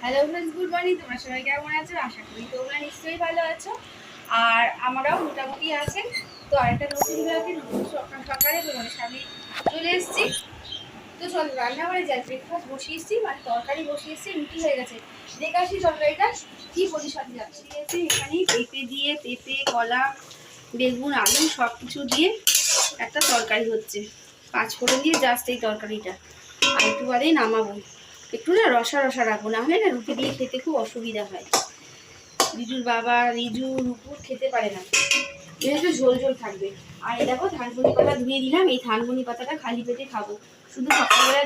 Hello friends, good morning. তোমরা সবাই কেমন আছো? আশা করি তোমরা নিশ্চয়ই ভালো আছো, আর আমরাও মোটামুটি আছে। তো আরেকটা নতুন ব্লগে নতুন সকাল সকালে তোমাদের সামনে চলে এসেছি। তো চলো রান্নাঘরে যাই। ব্রেকফাস্ট বসিয়ে এসেছি, মানে তরকারি বসিয়ে এসেছি, রুটি হয়ে গেছে। দেখে আসি তরকারিটা কী পজিশন যাচ্ছে। এখানে পেঁপে দিয়ে, পেঁপে, কলা, বেগুন, আলু সব কিছু দিয়ে একটা তরকারি হচ্ছে। 5 ফোড়ন দিয়ে জাস্ট এই তরকারিটা। আর একটু বাদেই নামাবো। একটু না রসা রসা রাখবো, না হলে না রুটি দিয়ে খেতে খুব অসুবিধা হয়। রিজুর বাবা, রিজু, রুপুর খেতে পারে না, একটু ঝোল ঝোল থাকবে। আর এই দেখো থানকুনি পাতা ধুয়ে দিলাম। এই থানকুনি পাতাটা খালি পেটে খাবো, শুধু সকালবেলা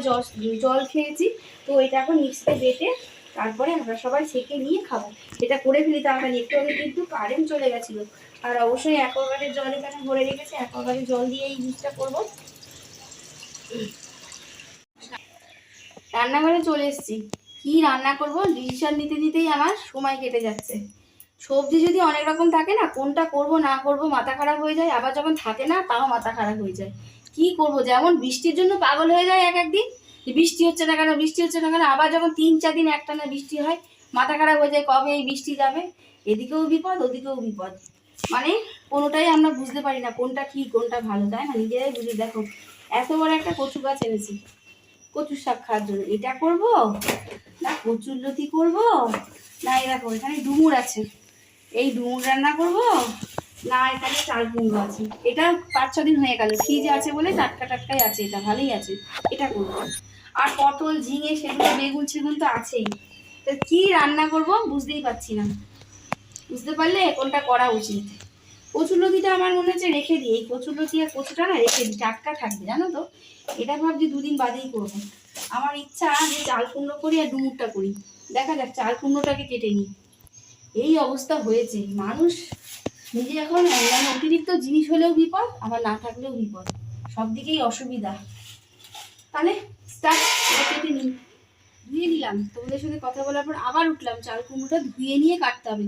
জল খেয়েছি। তো এটা এখন মিক্সিতে বেটে তারপরে আমরা সবাই ছেঁকে নিয়ে খাবো। এটা করে ফেলি তাড়াতাড়ি। একটু আগে কিন্তু কারেন্ট চলে গেছিলো, আর অবশ্যই অ্যাকোয়াগার্ডের জল এখানে ভরে রেখেছে। অ্যাকোয়াগার্ডের জল দিয়ে এই ইউজটা করবো। রান্নাঘরে চলে এসেছি। কি রান্না করব ডিসিশন নিতে নিতেই আমার সময় কেটে যাচ্ছে। সবজি যদি অনেক রকম থাকে না, কোনটা করব না করব মাথা খারাপ হয়ে যায়। আবার যখন থাকে না তাও মাথা খারাপ হয়ে যায়। কি করব, যেমন বৃষ্টির জন্য পাগল হয়ে যায় এক একদিন, বৃষ্টি হচ্ছে না কেন, বৃষ্টি হচ্ছে না কেন। আবার যখন 3-4 দিন একটানা বৃষ্টি হয়, মাথা খারাপ হয়ে যায় কবে এই বৃষ্টি যাবে। এদিকেও বিপদ, ওদিকেও বিপদ। মানে কোনোটাই আমরা বুঝতে পারি না কোনটা কি কোনটা ভালো, তাই না? নিজেরাই বুঝে দেখো, এত বড় একটা কচু গাছ এনেছি কচুর শাক খাওয়ার জন্য। এটা করব না কচুর লতি করব, না এই দেখো এখানে ডুমুর আছে, এই ডুমুর রান্না করব, না এখানে চাল কুমড়ো আছে। এটা 5-6 দিন হয়ে গেল, ফ্রিজে আছে বলে টাটকা টাটকাই আছে, এটা ভালোই আছে, এটা করব। আর পটল, ঝিঙে, সেগুলো, বেগুন সেগুন তো আছেই। তো কি রান্না করব বুঝতেই পারছি না। বুঝতে পারলে কোনটা করা উচিত। কচুরলতিটা আমার মনে হচ্ছে রেখে দিই। এই কচুরলতি আর কচুটা না রেখে দিই, টাটকা থাকবে জানো তো। এটা ভাবছি 2 দিন বাদেই করবো। আমার ইচ্ছা যে চাল কুমড়ো করি আর ডুমুরটা করি। দেখা যাক, চাল কুমড়োটাকে কেটে নিই। এই অবস্থা হয়েছে মানুষ নিজে এখন, মানে অতিরিক্ত জিনিস হলেও বিপদ, আবার না থাকলেও বিপদ, সব দিকেই অসুবিধা। তাহলে স্টার্ট, এটা কেটে নিই। ধুয়ে নিলাম, তোমাদের সাথে কথা বলার পর আবার উঠলাম। চাল কুমড়োটা ধুয়ে নিয়ে কাটতে হবে।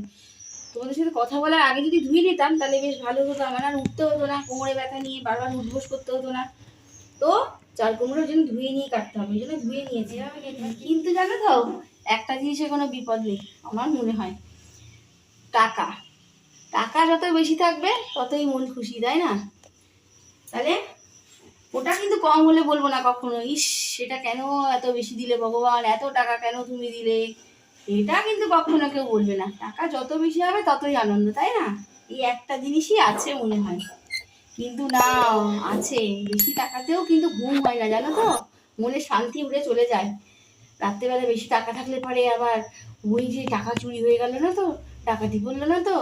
তোমাদের সাথে কথা বলার আগে যদি ধুয়ে নিতাম তাহলে বেশ ভালো হতো, আমার আর উঠতে হতো না, কোমরে ব্যথা নিয়ে বারবার উঠবোস করতে হতো না। তো চাল কুমড়োর জন্য ধুয়ে নিয়ে কাটতে হবে, এই জন্য ধুয়ে নিয়েছি। কিন্তু জানো তো একটা জিনিসের কোনো বিপদ নেই আমার মনে হয়, টাকা। টাকা যত বেশি থাকবে ততই মন খুশি, তাই না? তাহলে ওটা কিন্তু কম হলে বলবো না কখনো, ইস সেটা কেন এত বেশি দিলে ভগবান, এত টাকা কেন তুমি দিলে, এটা কিন্তু কখনো কেউ বলবে না। টাকা যত বেশি হবে ততই আনন্দ, তাই না? এই একটা জিনিসই আছে মনে হয়। কিন্তু না, আছে, বেশি টাকাতেও কিন্তু ঘুম হয় না জানো তো, মনে শান্তি উড়ে চলে যায়। রাত্রেবেলা বেশি টাকা থাকলে পরে আবার ওই যে টাকা চুরি হয়ে গেল না তো, ডাকাতি করলো না তো,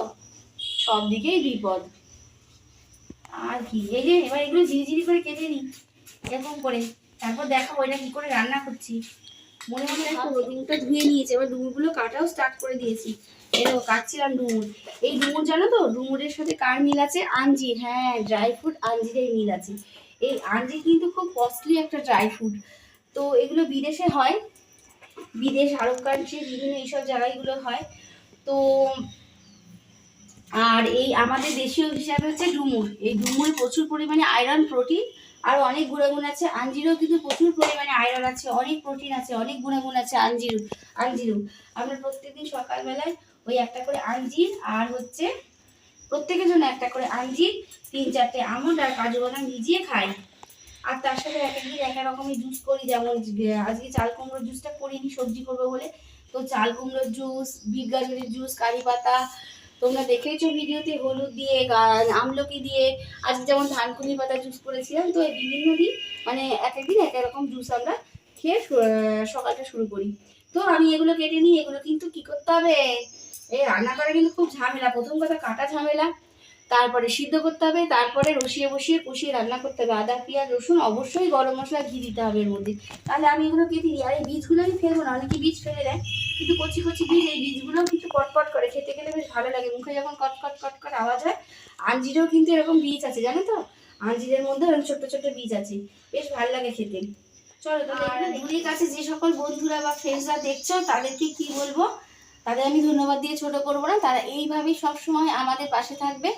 সব দিকেই বিপদ। আর কি, এই যে এবার এগুলো ঝিরিঝিরি করে কেটে নিই এরকম করে, তারপর দেখাবো এটা কি করে রান্না করছি। মনে মনে দেখো ডুমুরটা ধুয়ে নিয়েছি, এবার ডুমুরগুলো কাটাও স্টার্ট করে দিয়েছি। এরকম কাটছিলাম ডুমুর। এই ডুমুর জানো তো ডুমুরের সাথে কার মিল আছে? আঞ্জির। হ্যাঁ, ড্রাই ফ্রুট আঞ্জিরের মিল আছে। এই আঞ্জির কিন্তু খুব কস্টলি একটা ড্রাই ফ্রুট। তো এগুলো বিদেশে হয়, বিদেশ, আরব কান্ট্রি, বিভিন্ন এইসব জায়গাগুলো হয়। তো আর এই আমাদের দেশীয় হিসাবে হচ্ছে ডুমুর। এই ডুমুরে প্রচুর পরিমাণে আয়রন, প্রোটিন আর অনেক গুণাগুণ আছে। আঞ্জিরও কিন্তু প্রচুর পরিমাণে আয়রন আছে, অনেক প্রোটিন আছে, অনেক গুণাগুণ আছে আঞ্জিরও। আমরা প্রত্যেকদিন সকালবেলায় ওই একটা করে আঞ্জির, আর হচ্ছে প্রত্যেকের জন্য একটা করে আঞ্জির, 3-4টে আমন্ড আর কাজু বাদাম ভিজিয়ে খাই। আর তার সাথে এক একদিন এক এক রকমের জুস করি, যেমন আজকে চাল কুমড়োর জুসটা করিনি সবজি করবো বলে। তো চাল কুমড়োর জুস, বিট গাজরের জুস, কারি পাতা, তোমরা দেখেইছো ভিডিওতে, হলুদ দিয়ে, আমলকি দিয়ে। আজকে যেমন ধানকুনি পাতা জুস করেছিলাম। তো এই বিভিন্ন দিন, মানে এক একদিন এক এক রকম জুস আমরা খেয়ে সকালটা শুরু করি। তো আমি এগুলো কেটে নিই। এগুলো কিন্তু কি করতে হবে, এই রান্না করা কিন্তু খুব ঝামেলা। প্রথম কথা কাটা ঝামেলা, তারপরে সিদ্ধ করতে হবে, তারপরে রসিয়ে বসিয়ে কষিয়ে রান্না করতে হবে। আদা, পেঁয়াজ, রসুন, অবশ্যই গরম মশলা, ঘি দিতে হবে এর মধ্যে। তাহলে আমি এগুলো কেটে দিই। আর এই বীজগুলো আমি ফেলবো না, অনেকে বীজ ফেলে দেয়, কিন্তু কচি কচি বীজ, এই বীজগুলো কিন্তু কটকট করে, খেতে গেলে বেশ ভালো লাগে, মুখে যখন কটকট কটকট আওয়াজ হয়। আঞ্জিরেও কিন্তু এরকম বীজ আছে জানো তো, আঞ্জিরের মধ্যে এরকম ছোট্ট ছোট্ট বীজ আছে, বেশ ভালো লাগে খেতে। চলো তাহলে দিদির কাছে যে সকল বন্ধুরা বা ফ্রেন্ডসরা দেখছো তাদেরকে কি বলবো, তাদের আমি ধন্যবাদ দিয়ে ছোট করবো না, তারা এইভাবেই সবসময় আমাদের পাশে থাকবে।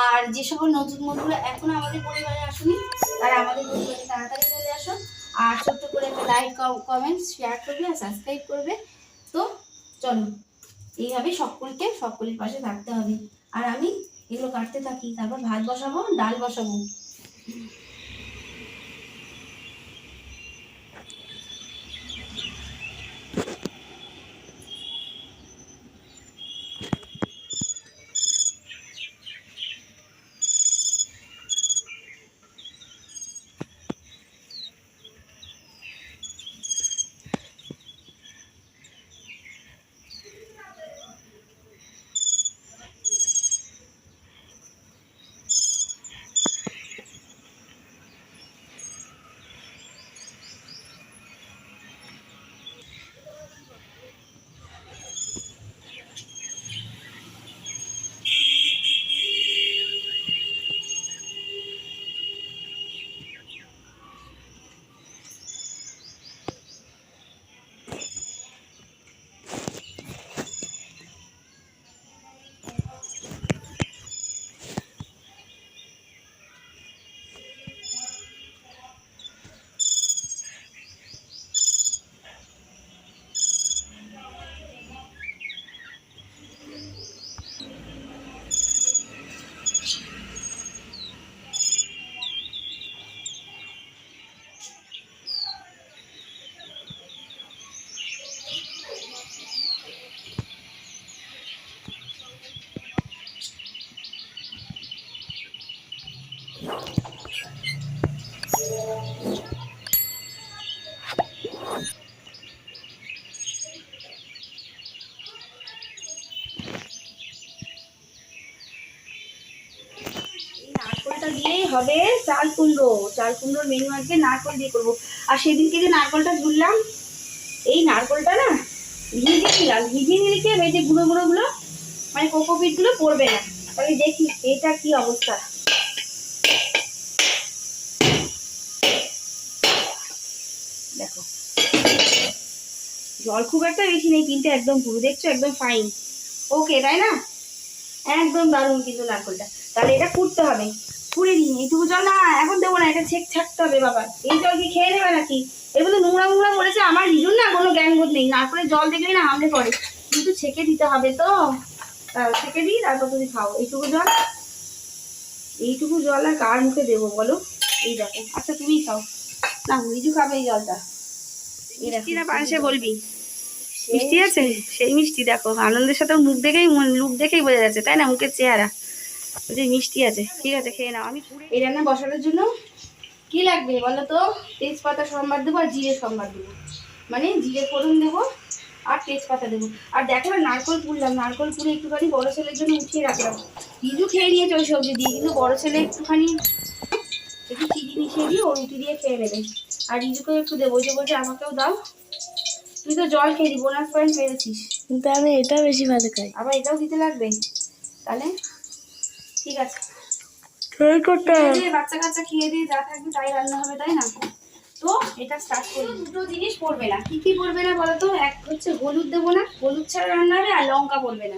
আর যে সকল নতুন বন্ধুরা এখনো আমাদের পরিবারে আসুনি তারা আমাদের পরিবারে তাড়াতাড়ি চলে আসো, আর ছোট্ট করে একটা লাইক কমেন্টস শেয়ার করবে আর সাবস্ক্রাইব করবে। তো চলো এইভাবে সকলের পাশে থাকতে হবে। আর আমি এগুলো কাটতে থাকি, তারপর ভাত বসাবো, ডাল বসাবো। নারকলটা দিয়েই হবে চাল কুমড়োর মেনু আজকে নারকল দিয়ে করবো। আর সেদিনকে যে নারকলটা ঝুললাম, এই নারকলটা না ভিজিয়ে নিলে কি হবে, এই যে গুঁড়ো গুলো মানে কোকোপিট গুলো পড়বে না। তাহলে দেখি এটা কি অবস্থা। দেখো জল খুব একটা বেশি নেই কিন্তু একদম পুরো, দেখছো একদম ফাইন। ওকে তাই না, একদম দারুণ কিন্তু নারকলটা। তাহলে এটা কুটতে হবে, কুড়ে দিই। এইটুকু জল না এখন দেবো না, এটা ছেঁক ছাকতে হবে বাবা। এই জল কি খেয়ে নেবে নাকি? এগুলো নোংরা পড়েছে। আমার হিজুর না কোনো জ্ঞানবোধ নেই, নারকলের জল দেখলেই না হামলে পড়ে, কিন্তু ছেঁকে দিতে হবে। তো ছেঁকে দিই তারপর তুমি খাও। এইটুকু জল আর কার মুখে দেবো বলো? এই দেখো। আচ্ছা তুমিই খাও না, হিজু খাবে এই জলটা। মিষ্টি না পায়েসে বলবি? মিষ্টি আছে, সেই মিষ্টি দেখো। আনন্দের সাথে লুক দেখেই বোঝা যাচ্ছে তাই না, মুখের চেহারা যে মিষ্টি আছে। ঠিক আছে খেয়ে নাও। আমি এই রান্না বসানোর জন্য কি লাগবে বলো তো? তেজপাতা সম্বার দেবো আর জিরে সম্বার দেবো, মানে জিরে ফোড়ন দেবো আর তেজপাতা দেবো। আর দেখো না নারকল পুড়লাম, নারকল পুড়ে একটুখানি বড় ছেলের জন্য উঠিয়ে রাখলাম। হিজু খেয়ে নিয়েছে ওই সবজি দিয়ে, কিন্তু বড় ছেলে একটু চিনি মিশিয়ে দিয়ে ও রুটি দিয়ে খেয়ে নেবে। আর রিজুকেও একটু দেবো, যে বলছে আমাকেও দাও। তুই তো জল খেয়ে বোনাস পয়েন্ট পেয়েছিস, কিন্তু আমি এটা বেশি ভালো খাই। আবার এটাও দিতে লাগবে। তাহলে ঠিক আছে, বাচ্চা কাচ্চা খেয়ে দিয়ে যা থাকবে তাই রান্না হবে তাই না? তো এটা স্টার্ট করি। দুটো জিনিস পড়বে না, কি পড়বে না বলো তো? এক হচ্ছে হলুদ দেবো না, হলুদ ছাড়া রান্না হবে, আর লঙ্কা পড়বে না।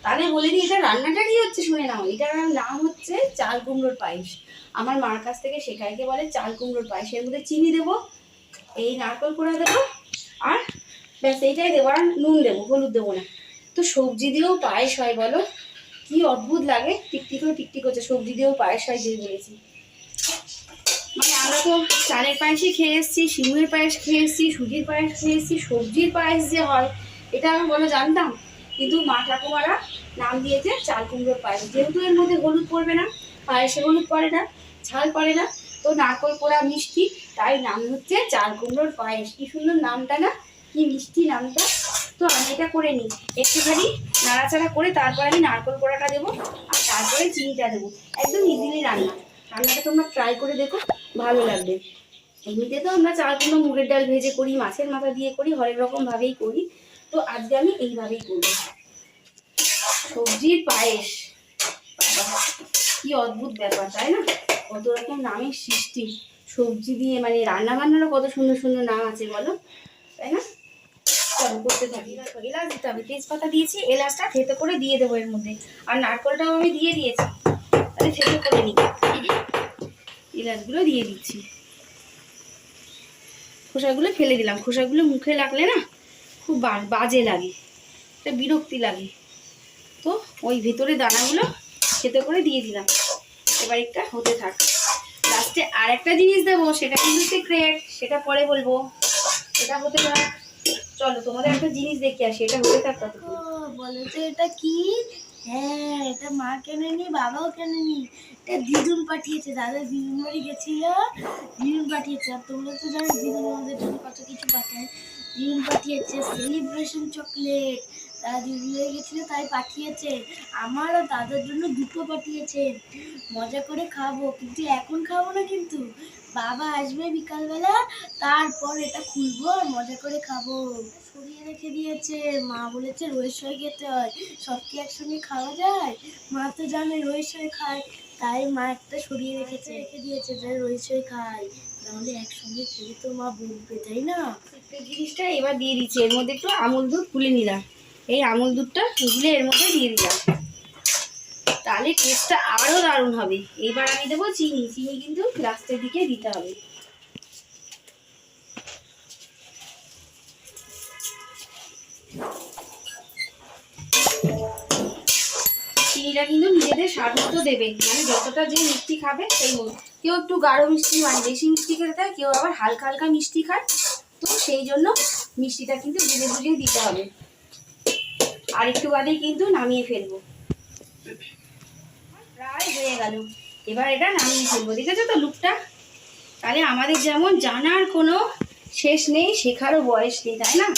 তাহলে বলে দিই এটা রান্নাটা কি হচ্ছে শুনে নাও। এটার নাম হচ্ছে চাল কুমড়োর পায়েস। আমার মার কাছ থেকে শেখাইকে বলে চাল কুমড়োর পায়েস। এর মধ্যে চিনি দেবো, এই নারকল কোড়া দেবো, আর ব্যাস এইটাই দেবো। আর নুন দেবো, হলুদ দেবো না। তো সবজি দিয়েও পায়েস হয় বলো, কি অদ্ভুত লাগে। টিকটিক হচ্ছে, সবজি দিয়েও পায়েস হয় দিয়ে বলেছি। মানে আমরা তো চালের পায়েসই খেয়ে এসেছি, সিমুয়ের পায়েস খেয়ে এসেছি, সুজির পায়েস খেয়ে এসেছি, সবজির পায়েস যে হয় এটা আমি বলো জানতাম। কিন্তু মা ঠাকুমারা নাম দিয়েছে চাল কুমড়োর পায়েস। যেহেতু এর মধ্যে হলুদ পড়বে না, পায়েসে হলুদ পড়ে না, ঝাল পড়ে না, তো নারকল পোড়া মিষ্টি, তাই নাম হচ্ছে চাল কুমড়োর পায়েস। কি সুন্দর নামটা না, কি মিষ্টি নামটা। তো আমি এটা করে নিই, একটুখানি নাড়াচাড়া করে তারপর আমি নারকল পোড়াটা দেবো আর তারপরে চিনিটা দেবো। একদম ইজিলি রান্নাটা তোমরা ট্রাই করে দেখো, ভালো লাগবে। এমনিতে তো আমরা চাল কুমড়ো মুগের ডাল ভেজে করি, মাছের মাথা দিয়ে করি, হরেক রকম ভাবেই করি। তো আজকে আমি এইভাবেই করবো সবজির পায়েস। কি অদ্ভুত ব্যাপার তাই না, কত রকম নামের সৃষ্টি। সবজি দিয়ে মানে রান্না বান্নারও কত সুন্দর সুন্দর নাম আছে বলো, তাই না? চলো করতে থাকি। এলাচ দিতে হবে, তেজপাতা দিয়েছি, এলাচটা থেতো করে দিয়ে দেবো এর মধ্যে, আর নারকেলটাও আমি দিয়ে দিয়েছি, তাহলে থেতো করে নিই। এলাচগুলো দিয়ে দিচ্ছি, খোসাগুলো ফেলে দিলাম, খোসাগুলো মুখে লাগলে না খুব বাজে লাগে, একটা বিরক্তি লাগে, তো ওই ভেতরে দানাগুলো থেতো করে দিয়ে দিলাম। এবার একটা হতে থাক। লাস্টে আর একটা জিনিস দেবো, সেটা কিন্তু সিক্রেট, সেটা পরে বলবো। এটা হতে থাক, চলো তোমাদের একটা জিনিস দেখি আসি, এটা হতে থাক। ও বলো তো এটা কি? হ্যাঁ, এটা মা কেনেনি, বাবাও কেনেনি, এটা দিদুন পাঠিয়েছে। দাদা দিদুন বাড়ি গেছিল, দিদুন পাঠিয়েছে। আর তোমরা তো জানো দিদুন আমাদের জন্য কত কিছু পাঠায়। দিদুন পাঠিয়েছে সেলিব্রেশন চকলেট, দাদা দিদুন বাড়ি গেছিল তাই পাঠিয়েছে। আমার আর দাদার জন্য দুটো পাঠিয়েছে। মজা করে খাবো, কিন্তু এখন খাবো না, কিন্তু বাবা আসবে বিকালবেলা, তারপর এটা খুলবো আর মজা করে খাবো। সরিয়ে রেখে দিয়েছে, মা বলেছে রোজ খেতে হয়, সব কি একসঙ্গে খাওয়া যায়? মা তো জানে রোজ খায়, তাই মা একটা সরিয়ে রেখে দিয়েছে যে রোজ খায়, নাহলে একসঙ্গে খেলে তো মা বলবে, তাই না? এই জিনিসটা এবার দিয়ে দিচ্ছি, এর মধ্যে একটু আমুল দুধ গুলে নিলাম, এই আমুল দুধটা গুলে এর মধ্যে দিয়ে দিলাম, তাহলে টেস্টটা আরো দারুণ হবে। এবার আমি দেবো চিনি, চিনি কিন্তু লাস্টের দিকে দিতে হবে। চিনিটা কিন্তু নিজেদের স্বাদ মতো দেবে, মানে যতটা যে মিষ্টি খাবে সেই মতো। কেউ একটু গাঢ় মিষ্টি মানে বেশি মিষ্টি খেতে চায়, কেউ আবার হালকা হালকা মিষ্টি খায়, তো সেই জন্য মিষ্টিটা কিন্তু বুঝে বুঝে দিতে হবে। আর একটু বাদেই কিন্তু নামিয়ে ফেলবো, প্রায় হয়ে গেল। এবার এটা নামিয়ে ফেলবো, দেখেছো তো লুকটা? তাহলে আমাদের যেমন জানার কোনো শেষ নেই, শেখারও বয়স নেই, তাই না?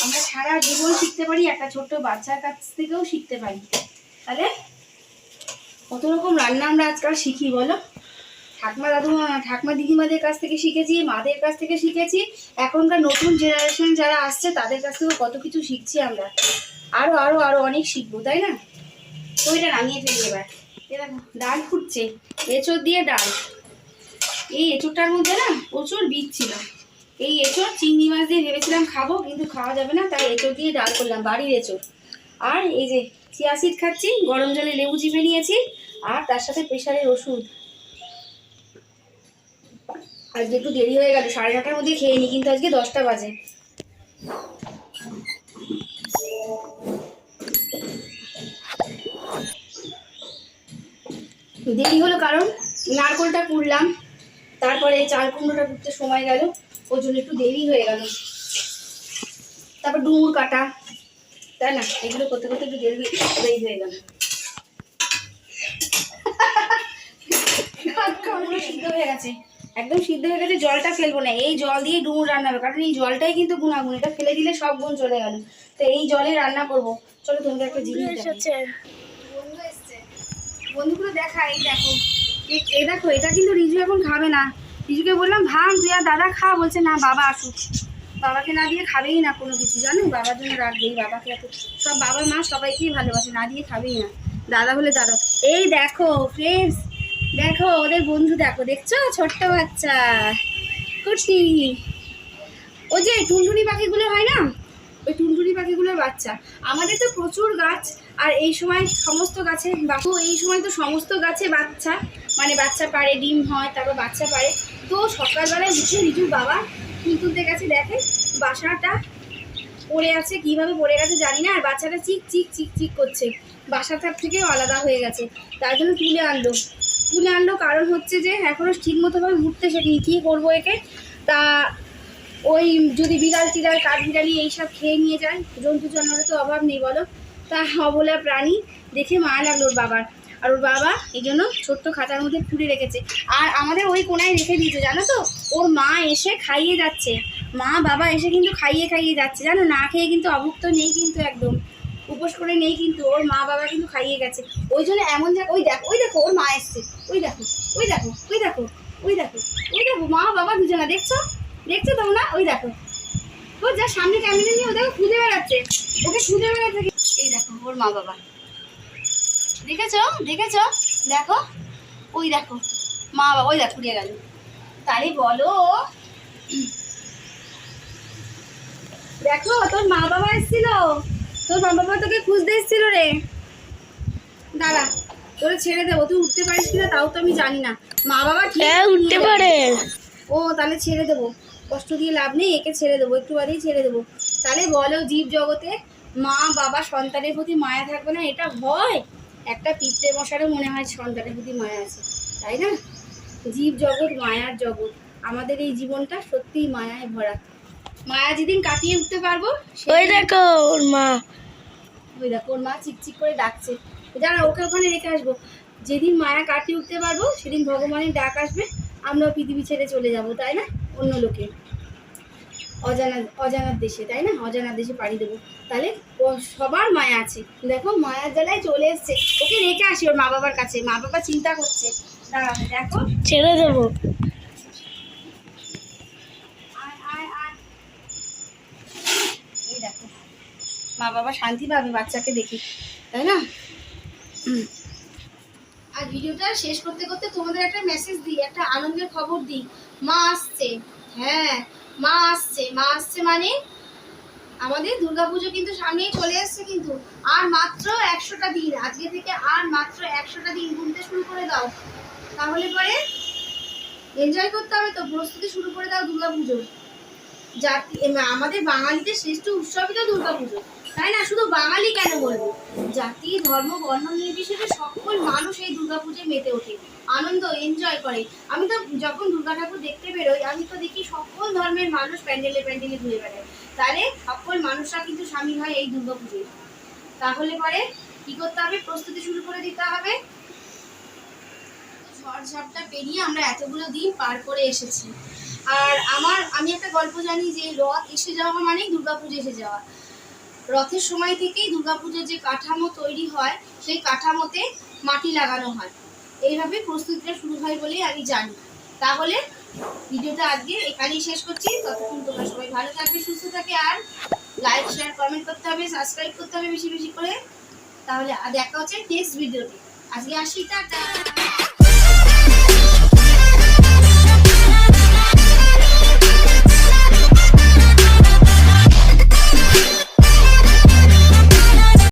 আমরা সারা জীবন শিখতে পারি, একটা ছোট্ট বাচ্চার কাছ থেকেও শিখতে পারি। তাহলে কত রকম রান্না আমরা আজকাল শিখি বলো। ঠাকমা দিদিমাদের কাছ থেকে শিখেছি, মাদের কাছ থেকে শিখেছি, এখনকার নতুন জেনারেশন যারা আসছে তাদের কাছ থেকেও কত কিছু শিখছি আমরা, আরো আরো আরো অনেক শিখবো, তাই না? তো এটা নামিয়ে ফেলি এবার। এবার ডাল ফুটছে, এঁচোড় দিয়ে ডাল। এই এঁচোড়টার মধ্যে না প্রচুর বীজ ছিল, এই এঁচোড় চিংড়ি মাছ দিয়ে ভেবেছিলাম খাবো, কিন্তু খাওয়া যাবে না, তাই এঁচোড় দিয়ে ডাল করলাম, বাড়ির এঁচোড়। আর এই যে চিয়া সিড খাচ্ছি, গরম জলে লেবু চিপে নিয়েছি, আর তার সাথে প্রেশারের ওষুধ। আজকে একটু দেরি হয়ে গেল, 9:30টার মধ্যে খেয়ে নি, কিন্তু আজকে 10টা বাজে। দেরি হলো কারণ নারকোলটা কুড়লাম, তারপরে চাল কুমড়োটা কুড়তে সময় গেল, ওই জন্য একটু দেরি হয়ে গেল। তারপর ডুমুর কাটা, তাই না? এগুলো করতে করতে একটু দেরি হয়ে গেল। সিদ্ধ হয়ে গেছে, একদম সিদ্ধ হয়ে গেছে, জলটা ফেলবো না, এই জল দিয়ে ডুমুর রান্না হবে, কারণ এই জলটাই কিন্তু গুণাগুণ, এটা ফেলে দিলে সব গুণ চলে গেল, তো এই জলে রান্না করবো। চলো তোমাদের একটা জিনিস দেখাই। বন্ধু এসছে, বন্ধুগুলো দেখা, এই দেখো, এই দেখো, এটা কিন্তু রিজু এখন খাবে না। রিজুকে বললাম ভাঙ তুই আর দাদা খা, বলছে না বাবা আসুক, বাবাকে না দিয়ে খাবেই না কোনো কিছু, জানো? বাবার জন্য রাখবেই, বাবাকে এত সব বাবা মা সবাইকেই ভালোবাসে, না দিয়ে খাবেই না। দাদা বলে দাদা, এই দেখো ফ্রেন্ডস, দেখো ওদের বন্ধু, দেখো, দেখছো ছোট্ট বাচ্চা কুটি, ওই যে টুনটুনি পাখিগুলো হয় না, ওই টুনটুনি পাখিগুলোর বাচ্চা। আমাদের তো প্রচুর গাছ, আর এই সময় সমস্ত গাছে, এই সময় তো সমস্ত গাছে বাচ্চা, মানে বাচ্চা পারে, ডিম হয়, তারপর বাচ্চা পারে। তো সকালবেলায় উঠে রিজুর বাবা ফুল তুলতে গেছে, দেখে বাসাটা পড়ে আছে, কিভাবে পড়ে গেছে জানি না, আর বাচ্চাটা চিক চিক চিক চিক করছে, বাসাটার থেকেও আলাদা হয়ে গেছে, তার জন্য তুলে আনলো। কারণ হচ্ছে যে এখনও ঠিক মতোভাবে উঠতে শেখেনি, কী করবো একে? তা ওই যদি বিড়াল টিড়াল কাঠবিড়ালি এইসব খেয়ে নিয়ে যায়, জন্তু জানোয়ারের তো অভাব নেই বলো, তা অবলা প্রাণী দেখে মায়া লাগলো ওর বাবার, আর ওর বাবা এই জন্য ছোট্ট খাঁচার মধ্যে পুড়ে রেখেছে, আর আমাদের ওই কোনায় রেখে দিয়েছে, জানো তো? ওর মা এসে খাইয়ে যাচ্ছে, মা বাবা এসে কিন্তু খাইয়ে যাচ্ছে, জানো? না খেয়ে কিন্তু অভুক্ত নেই, কিন্তু একদম উপোস করে নেই, কিন্তু ওর মা বাবা কিন্তু খাইয়ে গেছে, ওই জন্য এমন জায়গা। ওই দেখো ওর মা এসছে, ওই দেখো মা বাবা দুজনা, দেখছো তোমরা? ওই দেখো, ও যা সামনে ক্যামেরা নিয়ে, ও দেখো খুঁজে বেড়াচ্ছে, ওকে খুঁজে বেড়াচ্ছে। এই দেখো ওর মা বাবা, দেখেছো দেখো, ওই দেখো মা বাবা, ওই দেখো উড়ে গেল, তাহলে বলো। দেখো তোর মা বাবা এসেছিল, তোর মা বাবা তোকে খুঁজতে এসেছিল রে। দাঁড়া, তোরে ছেড়ে দেবো, তুই উঠতে পারিস কিনা তাও তো আমি জানি না। মা বাবা ঠিক উঠতে পারে। ও তাহলে ছেড়ে দেবো, কষ্ট দিয়ে লাভ নেই, একে ছেড়ে দেবো, একটু বাদেই ছেড়ে দেবো। তাহলে বলো, জীব জগতে মা বাবা সন্তানের প্রতি মায়া থাকবে না এটা হয়? একটা পিঁপড়ে মশারও মনে হয় সন্তানের প্রতি মায়া আছে, তাই না? জীব জগৎ মায়ার জগৎ, আমাদের এই জীবনটা সত্যিই মায়ায় ভরা। মায়া যেদিন কাটিয়ে উঠতে পারবো, ওই দেখো ওর মা, ওই দেখো ওর মা চিকচিক করে ডাকছে। জানা, ওকে ওখানে রেখে আসবো। যেদিন মায়া কাটিয়ে উঠতে পারবো সেদিন ভগবানের ডাক আসবে, আমরাও পৃথিবী ছেড়ে চলে যাব, তাই না? অন্য লোকে, অজানার দেশে, তাই না? অজানার দেশে পাড়ি দেবো। তাহলে সবার মায়া আছে। দেখো মায়ার জ্বালায় চলে এসছে, ওকে রেখে আসি ওর মা বাবার কাছে। মা বাবা চিন্তা করছে, দাঁড়াও দেখো। ছেড়ে দেবো। আয় আয় আয়, এই দেখো মা বাবা শান্তি পাবে বাচ্চাকে দেখি, তাই না? আর ভিডিওটা শেষ করতে করতে তোমাদের একটা মেসেজ দিই, একটা আনন্দের খবর দিই। মা আসছে, হ্যাঁ মা আসছে। মা আসছে মানে আমাদের দুর্গাপুজো কিন্তু সামনেই চলে এসছে, কিন্তু আর মাত্র 100টা দিন, আজকে থেকে আর মাত্র 100টা দিন গুনতে শুরু করে দাও। তাহলে পরে এনজয় করতে হবে তো, প্রস্তুতি শুরু করে দাও দুর্গাপুজোর। জাতি আমাদের বাঙালিদের শ্রেষ্ঠ উৎসবই তো দুর্গাপুজো, তাই না? শুধু বাঙালি কেন বলবো, জাতি ধর্ম বর্ণ নির্বিশেষে সকল মানুষ এই দুর্গাপুজোয় মেতে ওঠে, আনন্দ এনজয় করে। আমি তো যখন দুর্গা ঠাকুর দেখতে বেরোই, আমি তো দেখি সকল ধর্মের মানুষ প্যান্ডেলে প্যান্ডেলে ঘুরে বেড়ায়। তাহলে সকল মানুষরা কিন্তু সামিল হয় এই দুর্গাপুজোয়। তাহলে পরে কি করতে হবে? প্রস্তুতি শুরু করে দিতে হবে। ঝড় ঝাপটা পেরিয়ে আমরা এতগুলো দিন পার করে এসেছি। আর আমি একটা গল্প জানি যে রথ এসে যাওয়া মানেই দুর্গাপুজো এসে যাওয়া। রথের সময় থেকেই দুর্গাপুজোর যে কাঠামো তৈরি হয়, সেই কাঠামোতে মাটি লাগানো হয়, এইভাবে প্রস্তুতিটা শুরু হয় বলেই আমি জানি। তাহলে ভিডিওটা আজকে এখানেই শেষ করছি। ততক্ষণ তোমরা সবাই ভালো থাকবে, সুস্থ থাকে, আর লাইক শেয়ার কমেন্ট করতে হবে, সাবস্ক্রাইব করতে হবে বেশি বেশি করে। তাহলে দেখা হচ্ছে নেক্সট ভিডিওতে। আজকে আসি, টাটা।